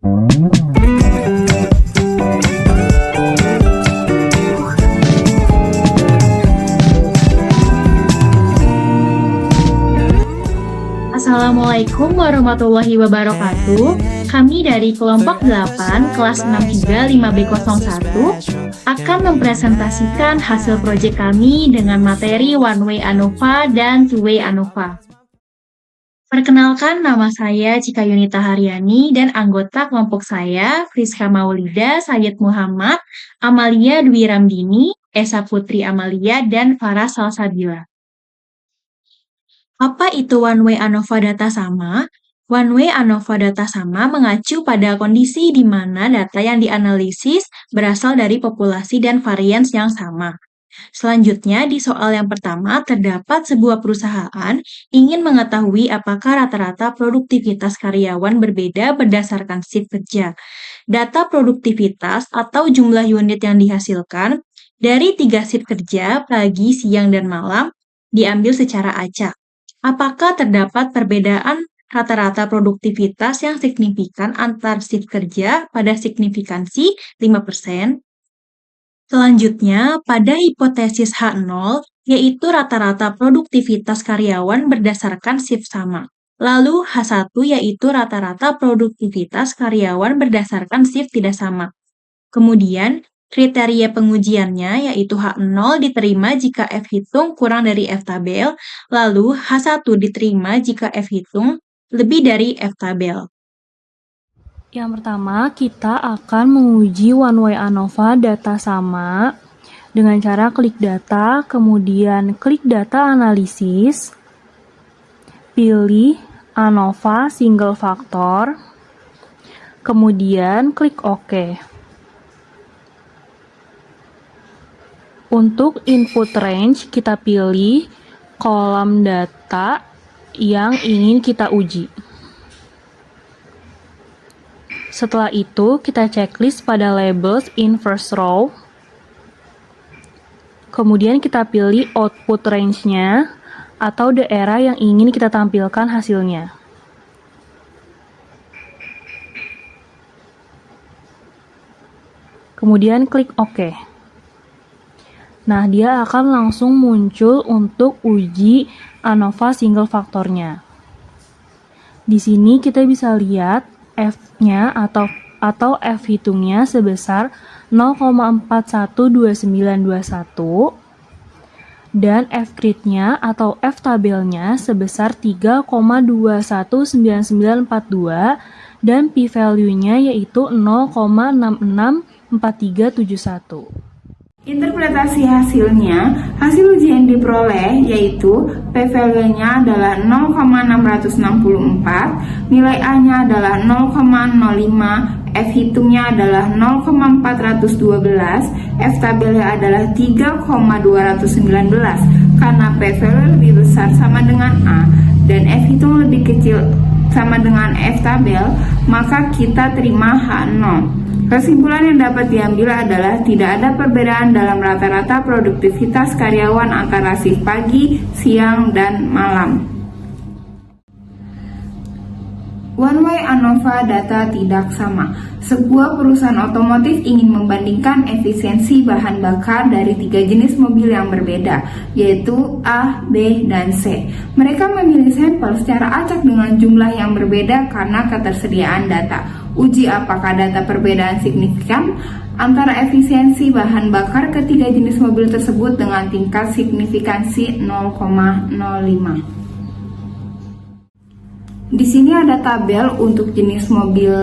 Assalamualaikum warahmatullahi wabarakatuh. Kami dari kelompok 8 kelas 63 5B01 akan mempresentasikan hasil proyek kami dengan materi One Way ANOVA dan Two Way ANOVA. Perkenalkan, nama saya Cika Yunita Haryani dan anggota kelompok saya Friska Maulida, Sayyid Muhammad, Amalia Dwi Ramdini, Esa Putri Amalia, dan Farah Salsabila. Apa itu One Way ANOVA data sama? One Way ANOVA data sama mengacu pada kondisi di mana data yang dianalisis berasal dari populasi dan varians yang sama. Selanjutnya, di soal yang pertama, terdapat sebuah perusahaan ingin mengetahui apakah rata-rata produktivitas karyawan berbeda berdasarkan shift kerja. Data produktivitas atau jumlah unit yang dihasilkan dari 3 shift kerja, pagi, siang, dan malam, diambil secara acak. Apakah terdapat perbedaan rata-rata produktivitas yang signifikan antar shift kerja pada signifikansi 5%? Selanjutnya, pada hipotesis H0, yaitu rata-rata produktivitas karyawan berdasarkan shift sama. Lalu H1 yaitu rata-rata produktivitas karyawan berdasarkan shift tidak sama. Kemudian, kriteria pengujiannya yaitu H0 diterima jika F hitung kurang dari F tabel, lalu H1 diterima jika F hitung lebih dari F tabel. Yang pertama, kita akan menguji One Way ANOVA data sama dengan cara klik data, kemudian klik data analisis, pilih ANOVA single factor, kemudian klik OK. Untuk input range, kita pilih kolom data yang ingin kita uji. Setelah itu, kita checklist pada labels in first row. Kemudian kita pilih output range-nya atau daerah yang ingin kita tampilkan hasilnya. Kemudian klik OK. Nah, dia akan langsung muncul untuk uji ANOVA single faktornya. Di sini kita bisa lihat F-nya atau F hitungnya sebesar 0,412921 dan F grid-nya atau F tabelnya sebesar 3,219942 dan p-value-nya yaitu 0,664371. Interpretasi hasilnya, hasil uji yang diperoleh yaitu p-value-nya adalah 0,664, nilai A-nya adalah 0,05, F hitungnya adalah 0,412, F tabelnya adalah 3,219. Karena p-value lebih besar sama dengan A dan F hitung lebih kecil sama dengan F tabel, maka kita terima H0. Kesimpulan yang dapat diambil adalah tidak ada perbedaan dalam rata-rata produktivitas karyawan antara shift pagi, siang, dan malam. One Way ANOVA data tidak sama. Sebuah perusahaan otomotif ingin membandingkan efisiensi bahan bakar dari 3 jenis mobil yang berbeda, yaitu A, B, dan C. Mereka memilih sampel secara acak dengan jumlah yang berbeda karena ketersediaan data. Uji apakah data perbedaan signifikan antara efisiensi bahan bakar ketiga jenis mobil tersebut dengan tingkat signifikansi 0,05. Di sini ada tabel untuk jenis mobil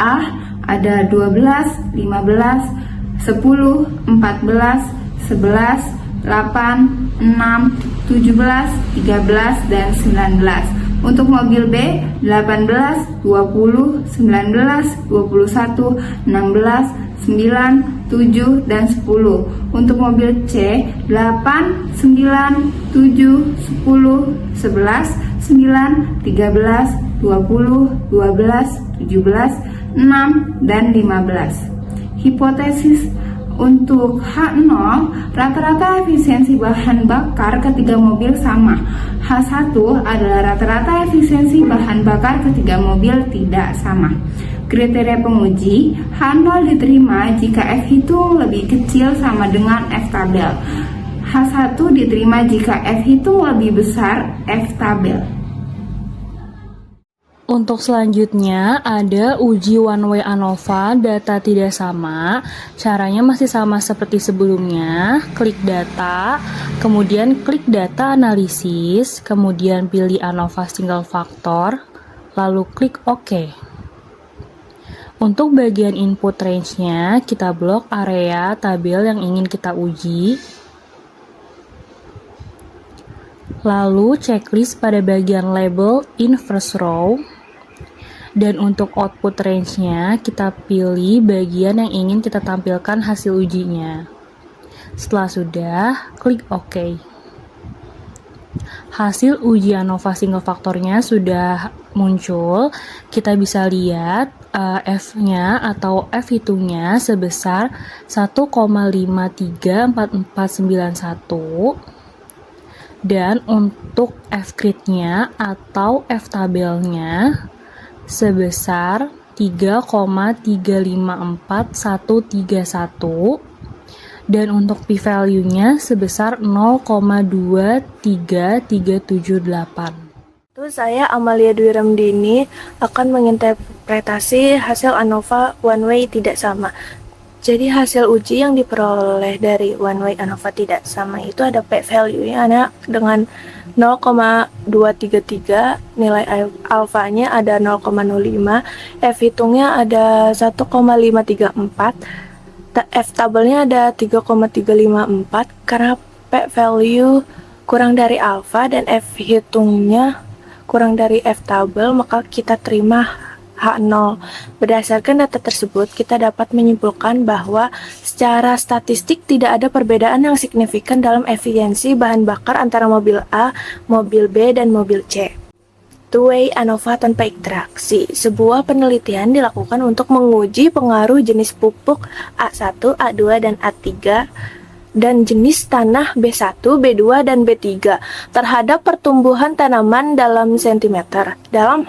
A, ada 12, 15, 10, 14, 11, 8, 6, 17, 13, dan 19. Untuk mobil B, 18, 20, 19, 21, 16, 9, 7, dan 10. Untuk mobil C, 8, 9, 7, 10, 11, 9, 13, 20, 12, 17, 6, dan 15. Hipotesis Untuk H0, rata-rata efisiensi bahan bakar ketiga mobil sama. H1 adalah rata-rata efisiensi bahan bakar ketiga mobil tidak sama. Kriteria penguji, H0 diterima jika F hitung lebih kecil sama dengan F tabel. H1 diterima jika F hitung lebih besar F tabel. Untuk selanjutnya ada uji one way ANOVA data tidak sama. Caranya masih sama seperti sebelumnya. Klik data, kemudian klik data analisis, kemudian pilih ANOVA single factor, lalu klik OK. Untuk bagian input range-nya, kita blok area tabel yang ingin kita uji. Lalu checklist pada bagian label in first row. Dan untuk output range-nya, kita pilih bagian yang ingin kita tampilkan hasil ujinya. Setelah sudah, klik OK. Hasil uji ANOVA single factornya sudah muncul. Kita bisa lihat F-nya atau F hitungnya sebesar 1,534491. Dan untuk F grid-nya atau F tabelnya sebesar 3,354131 dan untuk p-value-nya sebesar 0,23378. Saya Amalia Dwi Ramdini akan menginterpretasi hasil ANOVA one way tidak sama. Jadi hasil uji yang diperoleh dari one way ANOVA tidak sama itu ada p-value-nya dengan 0,233, nilai alfanya ada 0,05, F hitungnya ada 1,534, F tabelnya ada 3,354. Karena p-value kurang dari alfa dan F hitungnya kurang dari F tabel, maka kita terima H0. Berdasarkan data tersebut, kita dapat menyimpulkan bahwa secara statistik tidak ada perbedaan yang signifikan dalam efisiensi bahan bakar antara mobil A, mobil B, dan mobil C. Two-way ANOVA tanpa interaksi. Sebuah penelitian dilakukan untuk menguji pengaruh jenis pupuk A1, A2, dan A3 dan jenis tanah B1, B2, dan B3 terhadap pertumbuhan tanaman dalam sentimeter. Dalam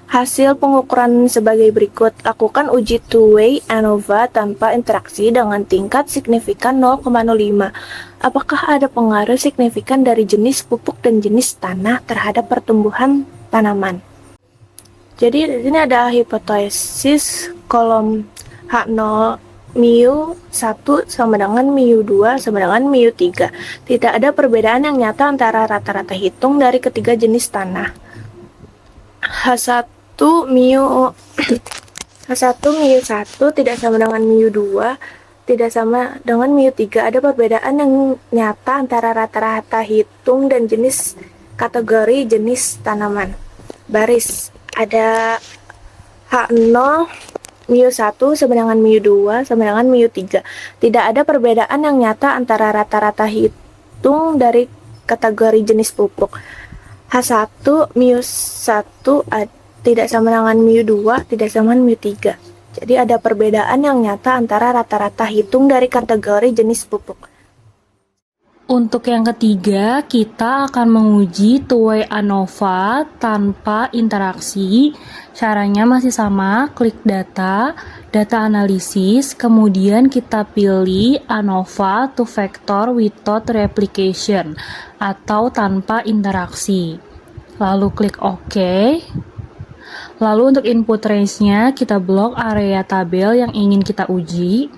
hasil pengukuran sebagai berikut. Lakukan uji two-way ANOVA tanpa interaksi dengan tingkat signifikan 0,05. Apakah ada pengaruh signifikan dari jenis pupuk dan jenis tanah terhadap pertumbuhan tanaman? Jadi di sini ada hipotesis kolom H0 mu 1 sama dengan mu 2 sama dengan mu 3. Tidak ada perbedaan yang nyata antara rata-rata hitung dari ketiga jenis tanah. H1 mu 1 tidak sama dengan mu 2 tidak sama dengan mu 3. Ada perbedaan yang nyata antara rata-rata hitung dan jenis kategori jenis tanaman. Baris ada H0 mu 1 sama dengan mu 2 sama dengan mu 3. Tidak ada perbedaan yang nyata antara rata-rata hitung dari kategori jenis pupuk. H1 mu 1 tidak sama dengan mu 2, tidak sama dengan mu 3. Jadi ada perbedaan yang nyata antara rata-rata hitung dari kategori jenis pupuk. Untuk yang ketiga, kita akan menguji two-way ANOVA tanpa interaksi. Caranya masih sama, klik data, data analisis, kemudian kita pilih ANOVA two factor without replication atau tanpa interaksi. Lalu klik OK. Lalu untuk input range-nya, kita blok area tabel yang ingin kita uji.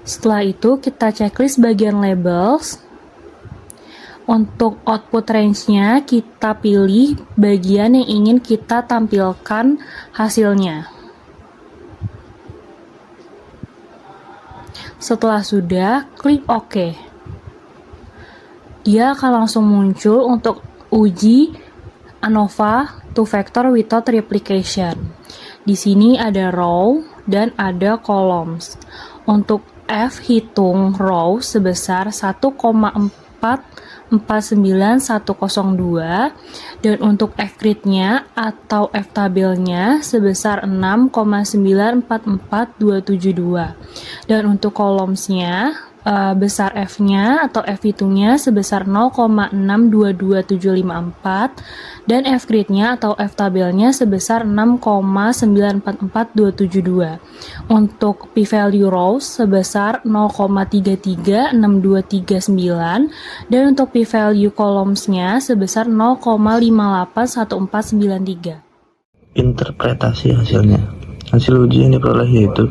Setelah itu, kita checklist bagian labels. Untuk output range-nya, kita pilih bagian yang ingin kita tampilkan hasilnya. Setelah sudah, klik OK. Dia akan langsung muncul untuk uji ANOVA two factor without replication. Di sini ada row dan ada columns. Untuk F hitung row sebesar 1,4 49102 dan untuk F-grid-nya atau F-tabelnya sebesar 6,944272 dan untuk columns-nya besar F-nya atau F-hitungnya sebesar 0,622754 dan F-grid-nya atau F-tabelnya sebesar 6,944272. Untuk p-value rows sebesar 0,336239 dan untuk p-value columns-nya sebesar 0,581493. Interpretasi hasilnya. Hasil uji yang diperoleh yaitu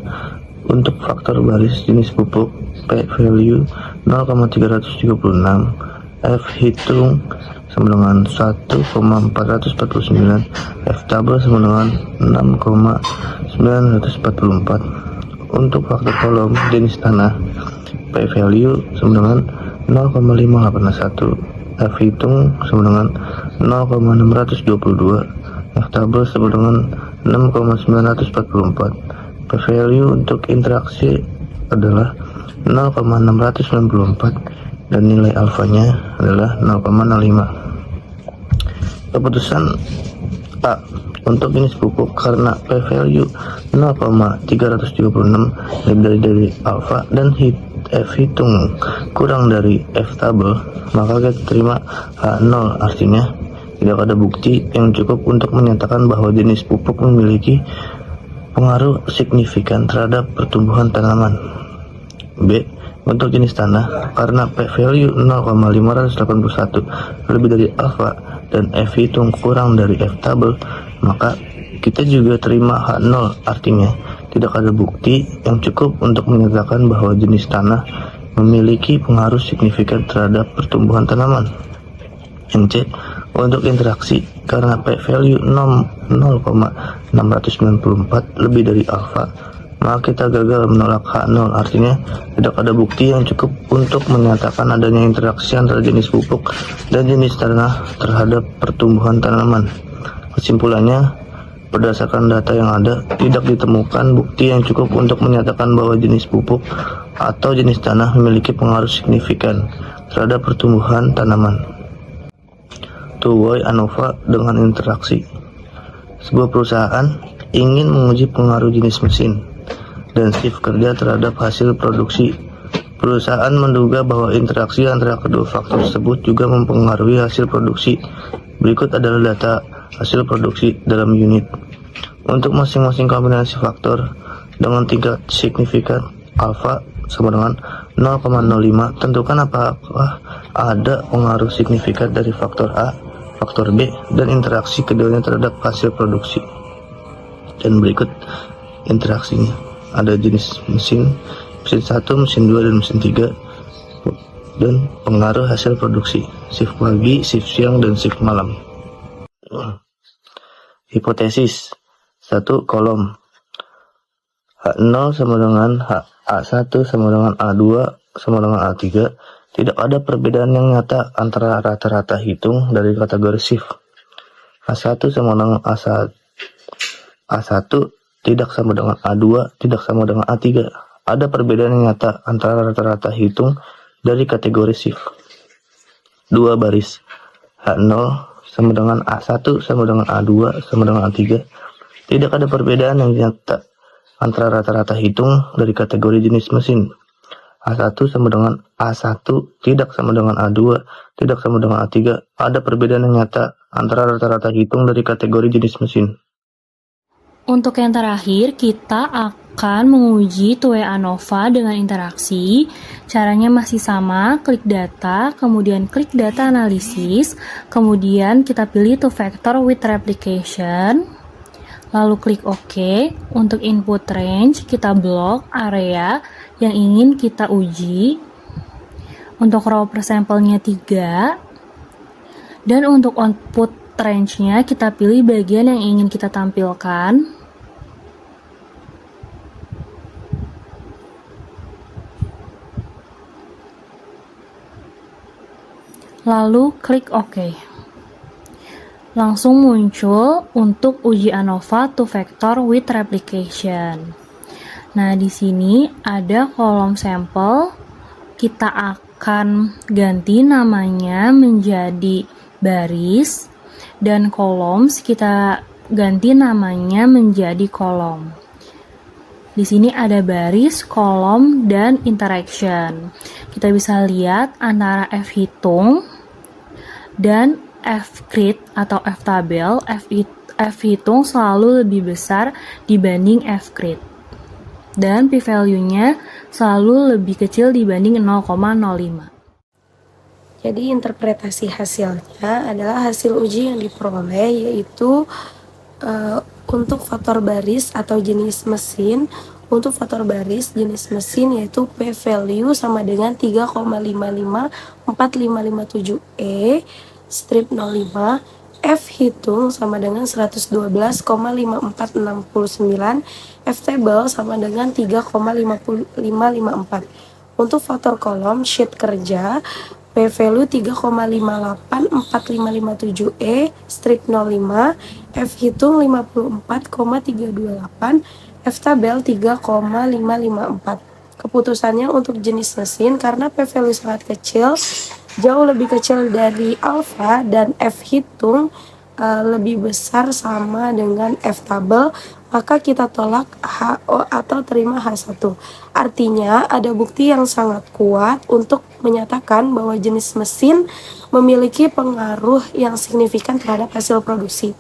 untuk faktor baris jenis pupuk p-value 0,336, F-hitung sama dengan 1,449, F-tabel sama dengan 6,944. Untuk faktor kolom jenis tanah p-value sama dengan 0,581, F-hitung sama dengan 0,622, F-tabel sama dengan 6,944. P-value untuk interaksi adalah 0,694 dan nilai alfanya adalah 0,05. Keputusan A untuk jenis pupuk karena p-value 0,336 lebih dari alfa dan F-hitung kurang dari F-tabel, maka kita terima H0, artinya tidak ada bukti yang cukup untuk menyatakan bahwa jenis pupuk memiliki pengaruh signifikan terhadap pertumbuhan tanaman. B. Untuk jenis tanah, karena p-value 0,581 lebih dari alfa dan F-hitung kurang dari F-tabel, maka kita juga terima H0, artinya tidak ada bukti yang cukup untuk menyatakan bahwa jenis tanah memiliki pengaruh signifikan terhadap pertumbuhan tanaman. C. Untuk interaksi, karena p-value 0,694 lebih dari alfa, maka kita gagal menolak H0, artinya tidak ada bukti yang cukup untuk menyatakan adanya interaksi antara jenis pupuk dan jenis tanah terhadap pertumbuhan tanaman. Kesimpulannya, berdasarkan data yang ada, tidak ditemukan bukti yang cukup untuk menyatakan bahwa jenis pupuk atau jenis tanah memiliki pengaruh signifikan terhadap pertumbuhan tanaman. Tuwoi ANOVA dengan interaksi. Sebuah perusahaan ingin menguji pengaruh jenis mesin dan shift kerja terhadap hasil produksi. Perusahaan menduga bahwa interaksi antara kedua faktor tersebut juga mempengaruhi hasil produksi. Berikut adalah data hasil produksi dalam unit. Untuk masing-masing kombinasi faktor dengan tingkat signifikan alfa sama dengan 0,05, tentukan apakah ada pengaruh signifikan dari faktor A, faktor B, dan interaksi keduanya terhadap hasil produksi. Dan berikut interaksinya. Ada jenis mesin 1, mesin 2, dan mesin 3, dan pengaruh hasil produksi, shift pagi, shift siang, dan shift malam. Hipotesis 1. Kolom H0 sama dengan A1 sama dengan A2 sama dengan A3. Tidak ada perbedaan yang nyata antara rata-rata hitung dari kategori shift. A1 sama dengan A1 tidak sama dengan A2, tidak sama dengan A3. Ada perbedaan yang nyata antara rata-rata hitung dari kategori shift. 2 baris. H0 sama dengan A1 sama dengan A2 sama dengan A3. Tidak ada perbedaan yang nyata antara rata-rata hitung dari kategori jenis mesin. A1 sama dengan A1 tidak sama dengan A2, tidak sama dengan A3. Ada perbedaan yang nyata antara rata-rata hitung dari kategori jenis mesin. Untuk yang terakhir, kita akan menguji Tuwoi ANOVA dengan interaksi. Caranya masih sama, klik data, kemudian klik data analisis, kemudian kita pilih to vector with replication, lalu klik OK. Untuk input range, kita blok area yang ingin kita uji. Untuk row per sampelnya 3, dan untuk output range-nya kita pilih bagian yang ingin kita tampilkan. Lalu klik OK. Langsung muncul untuk uji ANOVA to vector with replication. Nah, di sini ada kolom sampel. Kita akan ganti namanya menjadi baris, dan columns kita ganti namanya menjadi kolom. Di sini ada baris, kolom, dan interaction. Kita bisa lihat antara F hitung dan F crit atau F tabel. F hitung selalu lebih besar dibanding F crit. Dan p-value-nya selalu lebih kecil dibanding 0,05. Jadi interpretasi hasilnya adalah hasil uji yang diperoleh yaitu untuk faktor baris atau jenis mesin. Untuk faktor baris jenis mesin yaitu p-value sama dengan 3,554557E strip 05, F hitung sama dengan 112,5469, F table sama dengan 3,5554. Untuk faktor kolom sheet kerja p-value 3,584557E strip 05, F hitung 54,328, F tabel 3,554. Keputusannya untuk jenis mesin karena p-value sangat kecil, jauh lebih kecil dari alfa, dan F hitung lebih besar sama dengan F tabel, maka kita tolak HO atau terima H1. Artinya ada bukti yang sangat kuat untuk menyatakan bahwa jenis mesin memiliki pengaruh yang signifikan terhadap hasil produksi.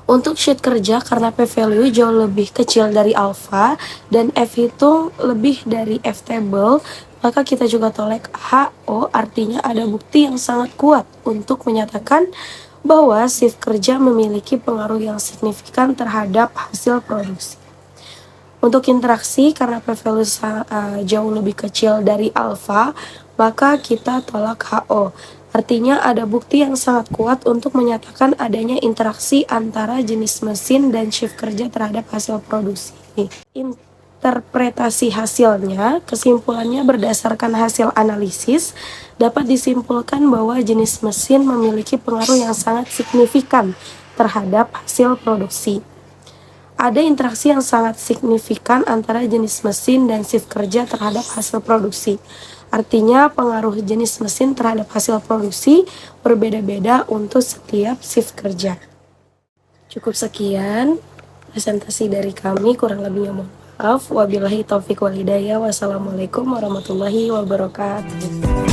Untuk sheet kerja karena p-value jauh lebih kecil dari alfa dan F hitung lebih dari F table, maka kita juga tolak HO, artinya ada bukti yang sangat kuat untuk menyatakan bahwa shift kerja memiliki pengaruh yang signifikan terhadap hasil produksi. Untuk interaksi karena p-value jauh lebih kecil dari alfa, maka kita tolak HO. Artinya ada bukti yang sangat kuat untuk menyatakan adanya interaksi antara jenis mesin dan shift kerja terhadap hasil produksi. Interpretasi hasilnya, kesimpulannya berdasarkan hasil analisis, dapat disimpulkan bahwa jenis mesin memiliki pengaruh yang sangat signifikan terhadap hasil produksi. Ada interaksi yang sangat signifikan antara jenis mesin dan shift kerja terhadap hasil produksi. Artinya pengaruh jenis mesin terhadap hasil produksi berbeda-beda untuk setiap shift kerja. Cukup sekian presentasi dari kami, kurang lebihnya mohon maaf. Wabillahi taufiq wal hidayah. Wassalamualaikum warahmatullahi wabarakatuh.